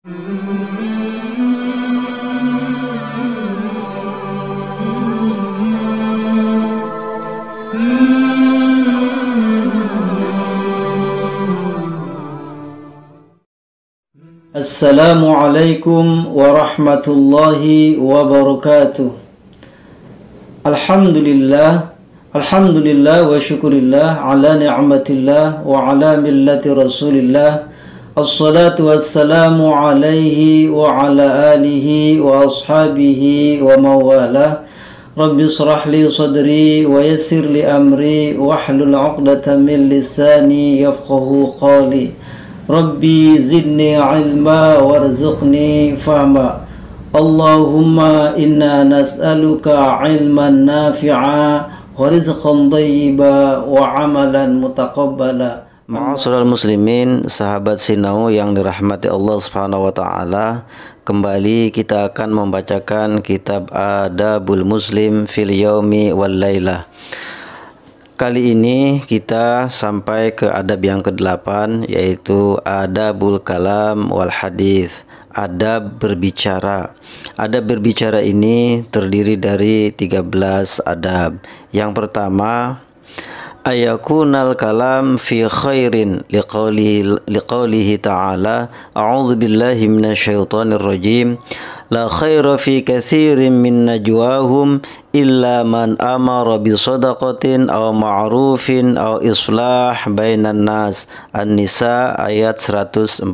Assalamualaikum warahmatullahi wabarakatuh. Alhamdulillah wa syukurillah ala ni'matillah wa ala millati rasulillah. Assalatu wassalamu alaihi wa ala alihi wa ashabihi wa mawalah. Rabbi israh li sadri wa yassir li amri wahlul 'uqdatam min lisani yafqahu qawli. Rabbi zidni ilma warzuqni fahma. Allahumma inna nas'aluka ilman nafi'a wa rizqan thayyiba wa amalan mutaqabbala. Ma'asyiral muslimin, sahabat Sinau yang dirahmati Allah Subhanahu wa taala, kembali kita akan membacakan kitab Adabul Muslim fil Yaumi wal Lailah. Kali ini kita sampai ke adab yang ke-8, yaitu adabul kalam wal hadis, adab berbicara. Adab berbicara ini terdiri dari 13 adab. Yang pertama, ayakunal kalam fi khairin liqaulihi ta'ala a'udzu billahi minasyaitonir rajim la khaira fi katsirin min najwahum illa man amara bi shadaqatin aw ma'rufin aw islah bainan nas. An-Nisa ayat 114.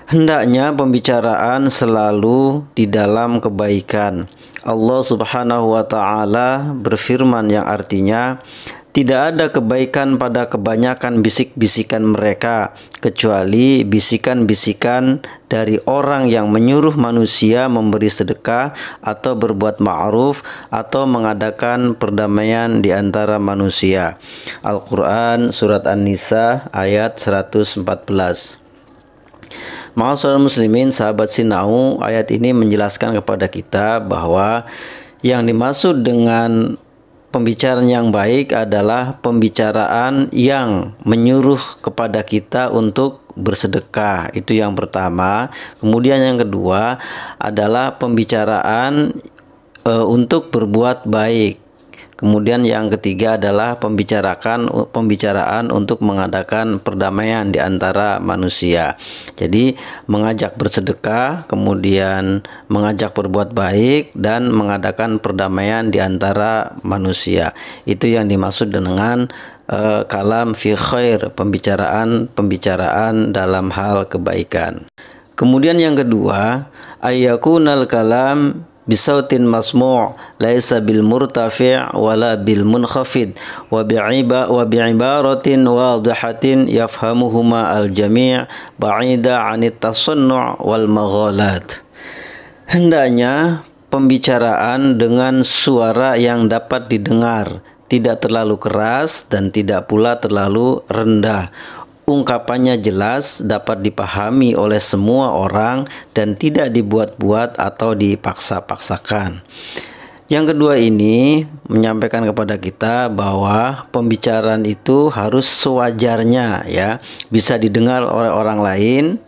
Hendaknya pembicaraan selalu di dalam kebaikan. Allah Subhanahu wa taala berfirman yang artinya, tidak ada kebaikan pada kebanyakan bisik-bisikan mereka, kecuali bisikan-bisikan dari orang yang menyuruh manusia memberi sedekah atau berbuat ma'ruf atau mengadakan perdamaian di antara manusia. Al-Quran Surat An-Nisa ayat 114. Ma'asyiral muslimin, sahabat Sinau, ayat ini menjelaskan kepada kita bahwa yang dimaksud dengan pembicaraan yang baik adalah pembicaraan yang menyuruh kepada kita untuk bersedekah. Itu yang pertama. Kemudian yang kedua adalah pembicaraan untuk berbuat baik. Kemudian yang ketiga adalah pembicaraan untuk mengadakan perdamaian di antara manusia. Jadi mengajak bersedekah, kemudian mengajak berbuat baik, dan mengadakan perdamaian di antara manusia. Itu yang dimaksud dengan kalam fi khair, pembicaraan dalam hal kebaikan. Kemudian yang kedua, ayakunal kalam bisautin masmu' laisa bil murtafi' wala bil munkhafid wa bi'ibaratin wadihatin yafhamuhuma al jami' ba'ida 'anit tasannu' wal maghalat. Hendaknya pembicaraan dengan suara yang dapat didengar, tidak terlalu keras dan tidak pula terlalu rendah. Ungkapannya jelas, dapat dipahami oleh semua orang dan tidak dibuat-buat atau dipaksa-paksakan. Yang kedua ini menyampaikan kepada kita bahwa pembicaraan itu harus sewajarnya, ya, bisa didengar oleh orang lain,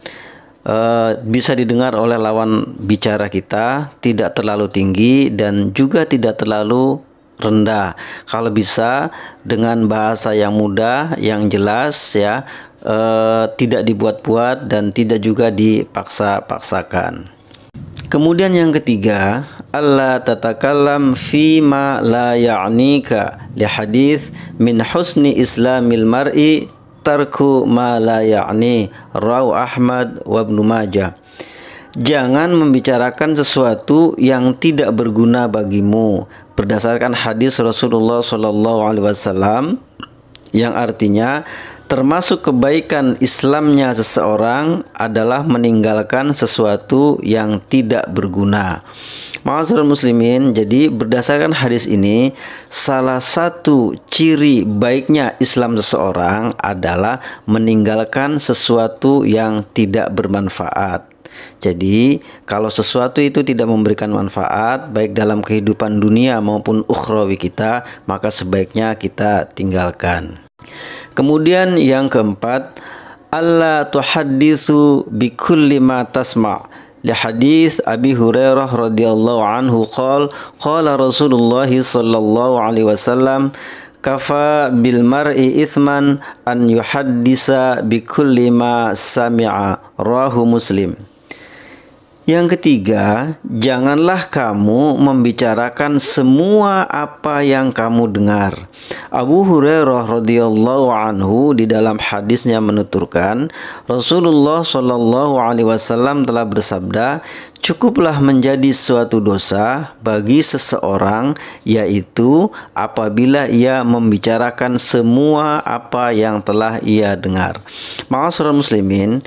bisa didengar oleh lawan bicara kita, tidak terlalu tinggi dan juga tidak terlalu rendah. Kalau bisa dengan bahasa yang mudah, yang jelas, ya, tidak dibuat-buat dan tidak juga dipaksa-paksakan. Kemudian yang ketiga, alla tatakallam fima la ya'nika, li hadis min husni islamil mar'i tarku ma la ya'ni, rawahu Ahmad wa Ibnu Majah. Jangan membicarakan sesuatu yang tidak berguna bagimu, berdasarkan hadis Rasulullah SAW, yang artinya termasuk kebaikan Islamnya seseorang adalah meninggalkan sesuatu yang tidak berguna. Ma'asyiral muslimin, jadi berdasarkan hadis ini, salah satu ciri baiknya Islam seseorang adalah meninggalkan sesuatu yang tidak bermanfaat. Jadi kalau sesuatu itu tidak memberikan manfaat baik dalam kehidupan dunia maupun ukhrawi kita, maka sebaiknya kita tinggalkan. Kemudian yang keempat, alla tuhaddisu bikulli ma tasma'. Li hadis Abi Hurairah radhiyallahu anhu qala Rasulullah sallallahu alaihi wasallam kafa bil mar'i ithman an yuhaddisa bikulli ma sami'a. Rawahu Muslim. Yang ketiga, janganlah kamu membicarakan semua apa yang kamu dengar. Abu Hurairah radhiyallahu anhu di dalam hadisnya menuturkan, Rasulullah shallallahu alaihi wasallam telah bersabda, cukuplah menjadi suatu dosa bagi seseorang, yaitu apabila ia membicarakan semua apa yang telah ia dengar. Ma'asyiral muslimin,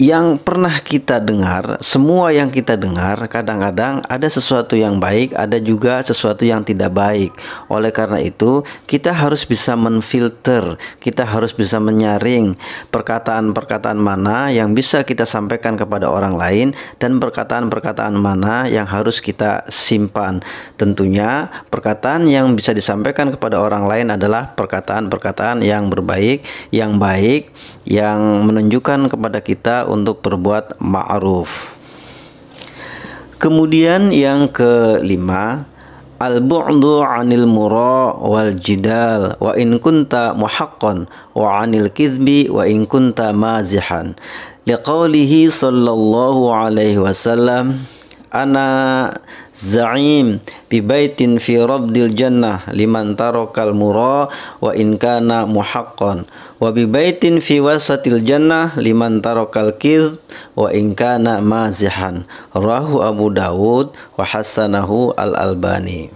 yang pernah kita dengar, semua yang kita dengar, kadang-kadang ada sesuatu yang baik, ada juga sesuatu yang tidak baik. Oleh karena itu, kita harus bisa menfilter, kita harus bisa menyaring perkataan-perkataan mana yang bisa kita sampaikan kepada orang lain dan perkataan-perkataan mana yang harus kita simpan. Tentunya, perkataan yang bisa disampaikan kepada orang lain adalah perkataan-perkataan yang berbaik, yang baik, yang menunjukkan kepada kita untuk berbuat ma'ruf. Kemudian yang kelima, al-bu'du 'anil mura wal jidal wa in kunta muhaqqan wa 'anil kidhbi wa in kunta mazihan. Liqaulihi sallallahu alaihi wasallam, ana za'im bi baitin fi rabdil jannah liman tarakal mura wa in kana muhaqqan wa bi baitin fi wasatil jannah liman tarakal kidhb wa in kana mazihan. Rawahu Abu Dawud wa hasanahu Al-Albani.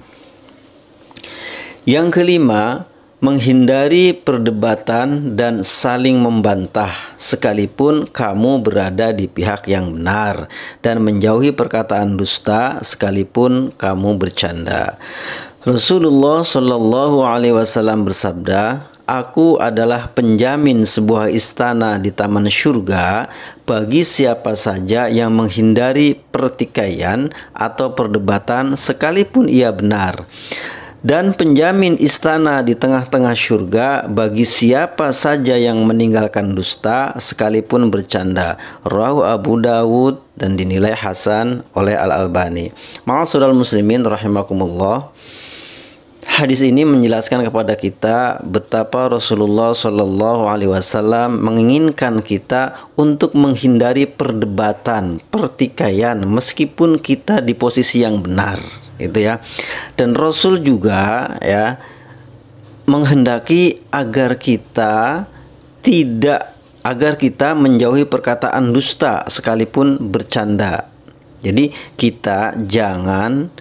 Yang kelima, menghindari perdebatan dan saling membantah sekalipun kamu berada di pihak yang benar, dan menjauhi perkataan dusta sekalipun kamu bercanda. Rasulullah Shallallahu alaihi wasallam bersabda, aku adalah penjamin sebuah istana di taman syurga bagi siapa saja yang menghindari pertikaian atau perdebatan sekalipun ia benar, dan penjamin istana di tengah-tengah syurga bagi siapa saja yang meninggalkan dusta sekalipun bercanda. Rawahu Abu Dawud dan dinilai hasan oleh Al-Albani. Ma'asyiral muslimin rahimakumullah. Hadis ini menjelaskan kepada kita betapa Rasulullah Shallallahu alaihi wasallam menginginkan kita untuk menghindari perdebatan, pertikaian meskipun kita di posisi yang benar. Itu ya. Dan Rasul juga ya menghendaki agar kita menjauhi perkataan dusta sekalipun bercanda. Jadi kita jangan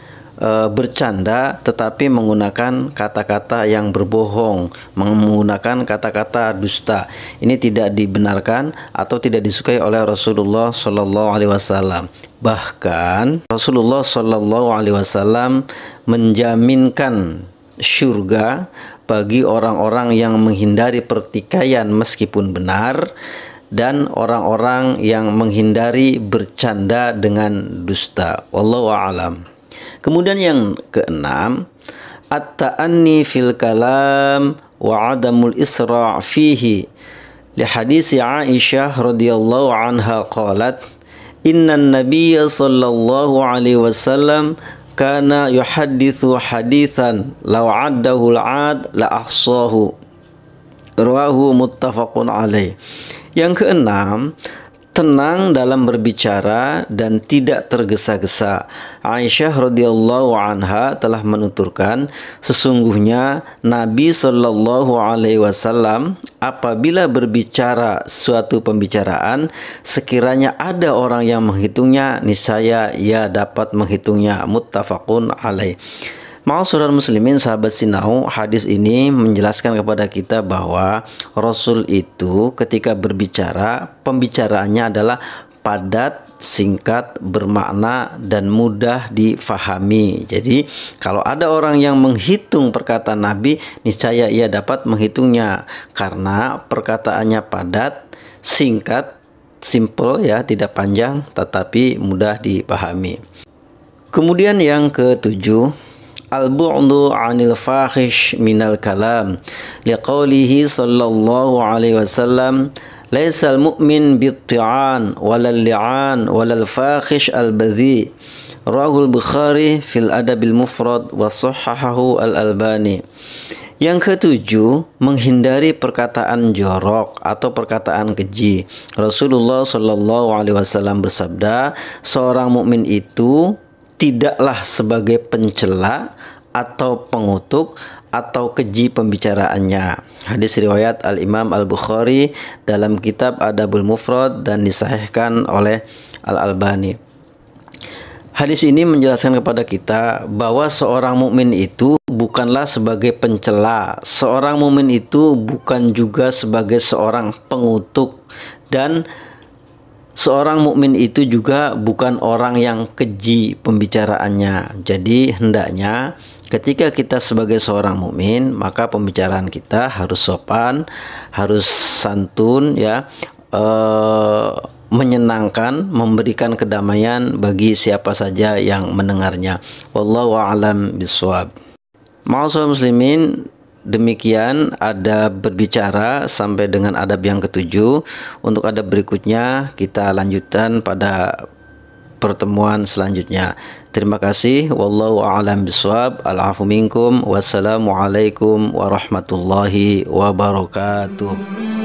bercanda tetapi menggunakan kata-kata yang berbohong, menggunakan kata-kata dusta. Ini tidak dibenarkan atau tidak disukai oleh Rasulullah Shallallahu alaihi wasallam. Bahkan Rasulullah Shallallahu alaihi wasallam menjaminkan syurga bagi orang-orang yang menghindari pertikaian meskipun benar, dan orang-orang yang menghindari bercanda dengan dusta. Wallahu a'lam. Kemudian yang keenam, at-ta'anni fil kalam wa adamul isra' fihi. Li hadisi Aisyah radhiyallahu anha qalat, innan nabiyya sallallahu alaihi wasallam kana yuhadditsu haditsan law 'addahu al-'ad la ahsahu. Rawahu muttafaqun alaih. Yang keenam, tenang dalam berbicara dan tidak tergesa-gesa. Aisyah radhiyallahu anha telah menuturkan, sesungguhnya Nabi Shallallahu alaihi wasallam apabila berbicara suatu pembicaraan, sekiranya ada orang yang menghitungnya, niscaya ia dapat menghitungnya. Muttafaqun alaih. Ma'asyiral muslimin, sahabat Sinau, hadis ini menjelaskan kepada kita bahwa Rasul itu ketika berbicara, pembicaraannya adalah padat, singkat, bermakna, dan mudah difahami. Jadi kalau ada orang yang menghitung perkataan Nabi, niscaya ia dapat menghitungnya karena perkataannya padat, singkat, simple ya, tidak panjang tetapi mudah dipahami. Kemudian yang ketujuh, al-bu'du 'anil fahish minal kalam liqaulihi sallallahu alaihi wasallam laisal mu'min bitti'an walal li'an walal fahish al-badhi rawahul Bukhari fil adabil mufrad wa sahhahahu al-Albani. Yang ketujuh, menghindari perkataan jorok atau perkataan keji. Rasulullah Shallallahu Alaihi Wasallam bersabda, seorang mukmin itu tidaklah sebagai pencela atau pengutuk atau keji pembicaraannya. Hadis riwayat Al-Imam Al-Bukhari dalam kitab Adabul Mufrad dan disahihkan oleh Al-Albani. Hadis ini menjelaskan kepada kita bahwa seorang mukmin itu bukanlah sebagai pencela, seorang mukmin itu bukan juga sebagai seorang pengutuk, dan seorang mukmin itu juga bukan orang yang keji pembicaraannya. Jadi hendaknya ketika kita sebagai seorang mukmin, maka pembicaraan kita harus sopan, harus santun, ya, menyenangkan, memberikan kedamaian bagi siapa saja yang mendengarnya. Wallahu a'lam bishawab. Ma'asyiral muslimin, demikian adab berbicara sampai dengan adab yang ketujuh. Untuk adab berikutnya kita lanjutkan pada pertemuan selanjutnya. Terima kasih. Wallahu a'lam bishawab. Al-'afwu minkum. Wassalamualaikum warahmatullahi wabarakatuh.